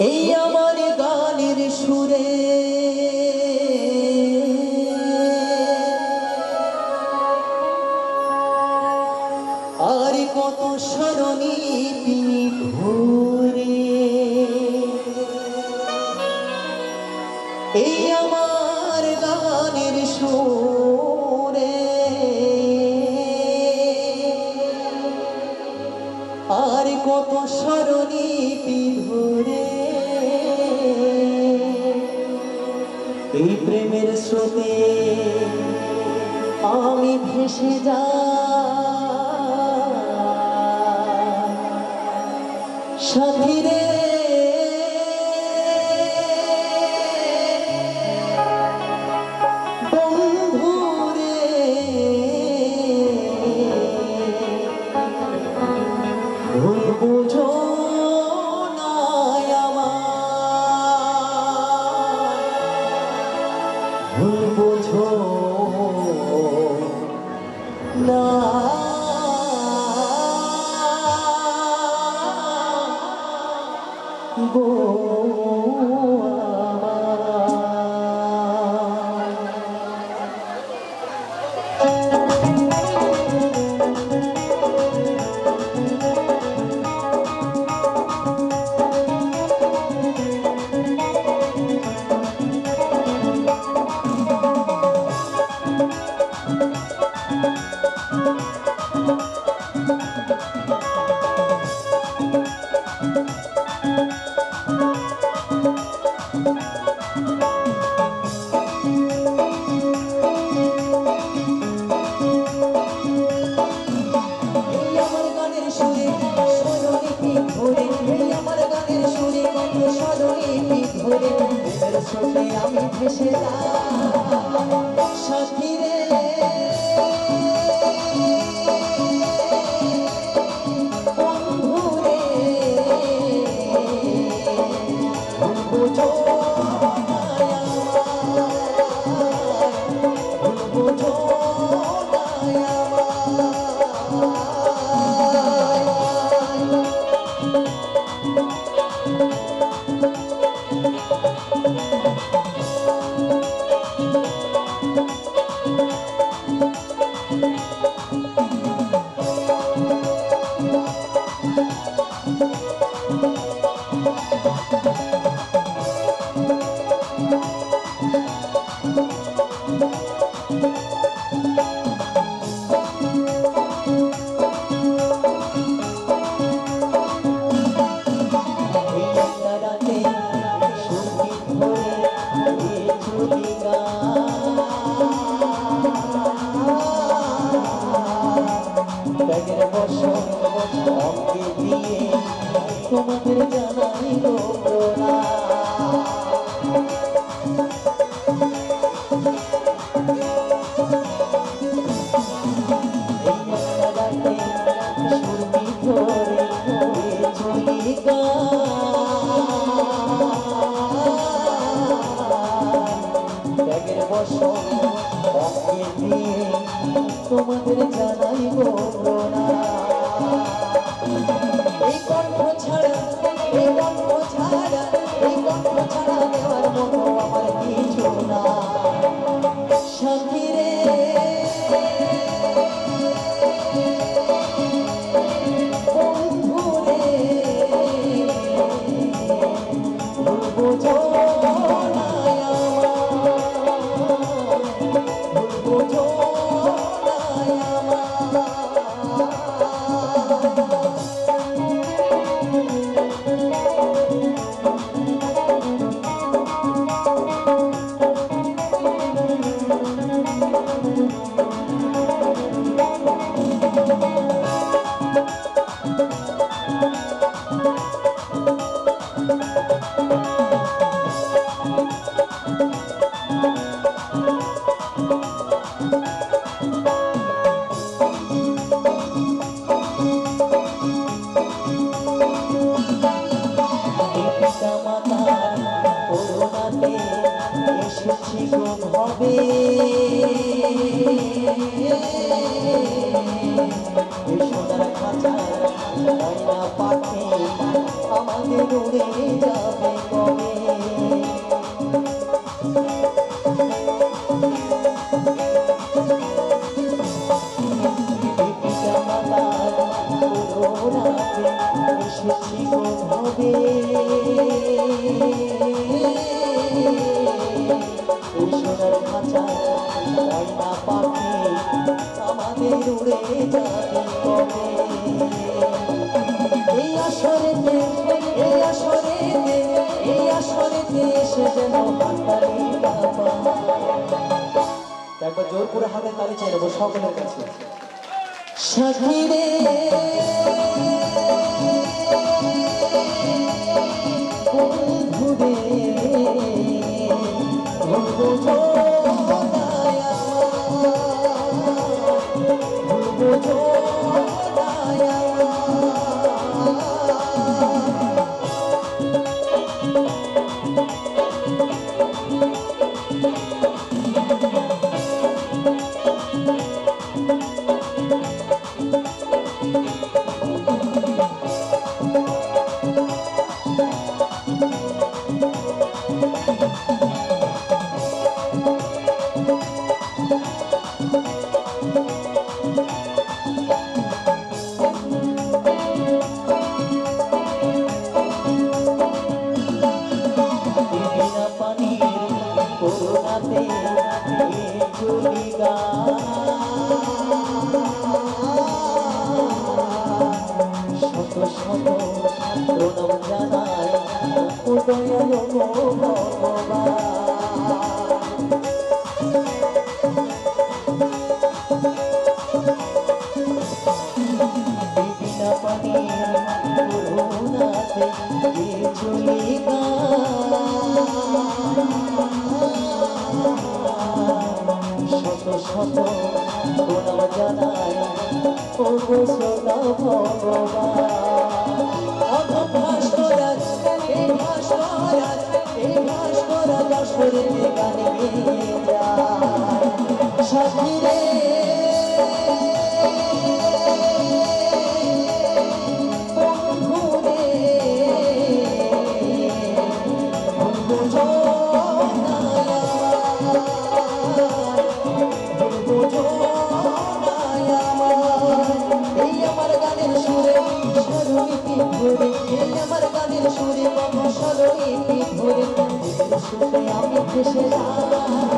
এই আমার গানের সুরে আর কত স্মরণীতি ঘুরে এই আমার গানের সুরে আর কত স্মরণীতি ঘুরে এই প্রেমের স্রোতে আমি ভেসে যাই সাথী রে বন্ধু রে ভুল বুঝো না আমার ভুল বুঝো না গো আমি ভেসে যাই সাথী রে বন্ধু রে ভুল বুঝো না ভুল বুঝো না তোমাদের জানাই গো তোমাদের জানাই গো এই কণ্ঠ ছাড়া এই কণ্ঠ ছাড়া এই কণ্ঠ ছাড়া দেওয়ার মতো আমার কিছু না সাথী রে বন্ধু রে ভুল বুঝো না ভুল বুঝো করুণাতে এসেছি গো ভবে উড়ে যাবে কবে এই আসরেতে এই আসরেতে এই আসরেতে এসে যেন হাততালি বাবা একবার জোর করে হাতে তালি চাই নেবো সকলের কাছে সাথী রে বন্ধু রে বন্ধু শত শত প্রণাম জানাই দয়াল ভগবান বিনা পানি করুণাতে চলিগা শত শত প্রণাম জানাই ও শ্রোতা ভগবান ভাস্করাজ এই ভাস্করাজ এই ভাস্করাজ আসরে গান গেয়ে যায় সাথী রে বন্ধু রে বন্ধু আমার গানের সুরে সরোগীতি ধরে আমার গানের সুরে বাবা সরোগীতি ধরে সুরে আমি ভেসে যাই